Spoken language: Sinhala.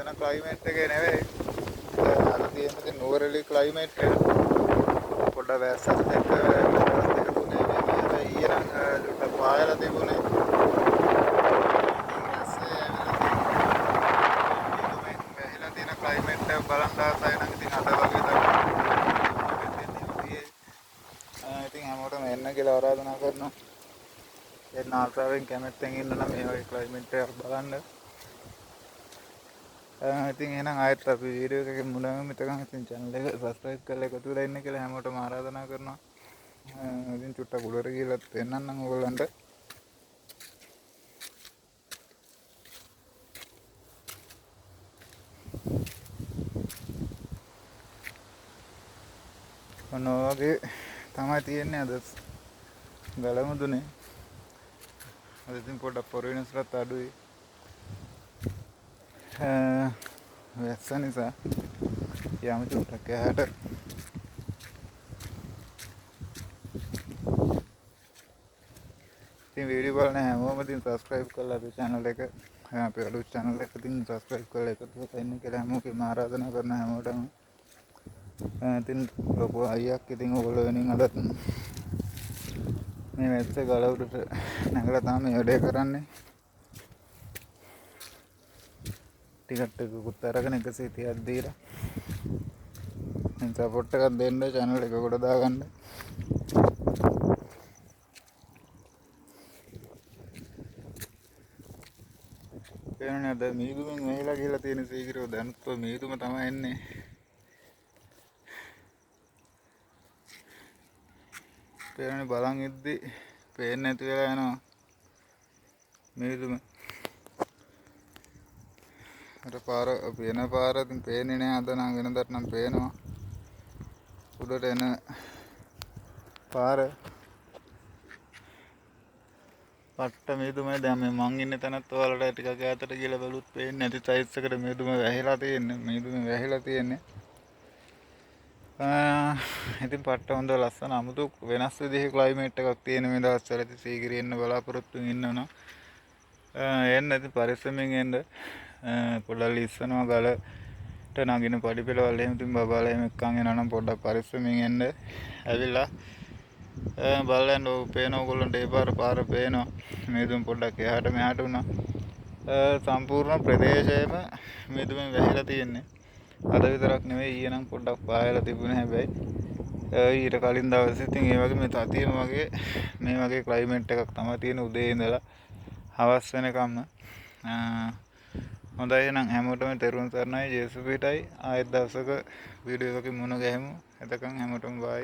මෙතන ක්ලයිමේට් එක නෙවෙයි. අද තියෙන ඉතින් නුවරඑළිය ක්ලයිමේට් එක. පොඩ වැස්සත් එක්ක දවස් දෙක තුනේ මේ ඊයේ නම් චුට්ටක් පායලා තිබුණේ. ඊපස්සේ ඇවිල්ලා මේ වැහිලා තියෙන ක්ලයිමේට් එක බලන් ආසයි නම් ඉතින් අද වගේ තමයි. ඉතින් හැමෝටම එන්න කියලා ආරාධනා කරනවා. එන්න ආසාවෙන් කැමැත්තෙන් ඉන්න නම් මේ වගේ ක්ලයිමේට් එකක් බලන්න. ඉතින් එහෙනම් ආයෙත් අපි වීඩියෝ එකකින් මුලම මෙතකන් ඉතින් channel එක subscribe කරලා එකතු වෙලා ඉන්න කියලා හැමෝටම ආරාධනා කරනවා. ඉතින් චුට්ටක් උඩට ගිහලා පෙන්නන්නම් ඔයගොල්ලන්ට. ඔන්න ඔය වගේ තමයි තියෙන්නේ අද ගලමුදුනේ. අද ඉතින් පොඩ්ඩක් පොර වෙනසලත් අඩුයි. වැස්ස නිසා යමු චුට්ටක් එහාට. ඉතින් වීඩියෝ බලන හැමෝම ඉතින් subscribe කරලා අපේ channel එක අපේ අලුත් channel එක ඉතින් subscribe කරලා එකතු වෙලා ඉන්න කියලා හැමෝටම ආරාධනා කරන හැමෝටම. ඉතින් ලොකු අයියක් ඉතින් ඔයගොල්ලෝ වෙනින් අද මේ වැස්ස ගල උඩට නැගලා තමයි මේ වැඩේ කරන්නේ. ටිකට් එකකුත් අරගෙන 130ක් දීලා සපෝට් එකක් දෙන්න channel එක කොට දාගන්න. පේනනේ අද මීදුමෙන් වැහිලා ගිහලා තියෙන සීගිරෝ දැනුත් මීදුම තමයි එන්නේ. පේනනේ බලන් ඉද්දි පේන්නේ නැති වෙලා යනවා මීදුම. අර පාර වෙන පාර ඉතින් පේන්නේ නැහැ අද නම් වෙනදට නම් පේනවා. උඩට එන පාර පට්ට මීදුමයි. දැන් මේ මං ඉන්න තැනත් ඔයාලට ටිකක් ඈතට ගිහලා බලුත් පේන්නේ නැති සයිස් එකට මීදුම වැහිලා තියෙන්නේ. ඉතින් පට්ට හොඳ ලස්සන අමුතු වෙනස් විදිහේ ක්ලයිමේට් එකක් තියෙන මේ දවස්වල. ඉතින් සීගිරිය එන්න බලාපොරොත්තු වෙනවා. එන්න ඉතින් පරිස්සමෙන් එන්න. පොඩ්ඩක් ඉස්සනවා ගලට නගින පඩි පෙළවල් එහෙම ඉතින් බබාලා එහෙම එක්කන් එනවා නම් පොඩ්ඩක් පරිස්සමෙන් එන්න. ඇවිල්ලා බලන්න පේන ඕගොල්ලන්ට ඒ පාර පේනවා. මීදුම පොඩ්ඩක් එහාට මෙහාට වුණා. සම්පූර්ණ ප්‍රදේශයම මීදුමෙන් වැහිලා තියෙන්නේ. අද විතරක් නෙවෙයි ඊයේ නම් පොඩ්ඩක් පායලා තිබුණේ. හැබැයි ඊට කලින් දවසේ ඉතින් ඒ වගේ මේ තතියම වගේ මේ වගේ ක්ලයිමේට් එකක් තමයි තියෙන උදේ ඉඳලා හවස් වෙනකම්ම. හොඳයි එහෙනම් හැමෝටම තෙරුවන් සරණයි. ජේසුස් පිටයි. ආයෙත් දවසක වීඩියෝ එකකින් මුණ ගැහෙමු. එතකන් හැමෝටම බයි.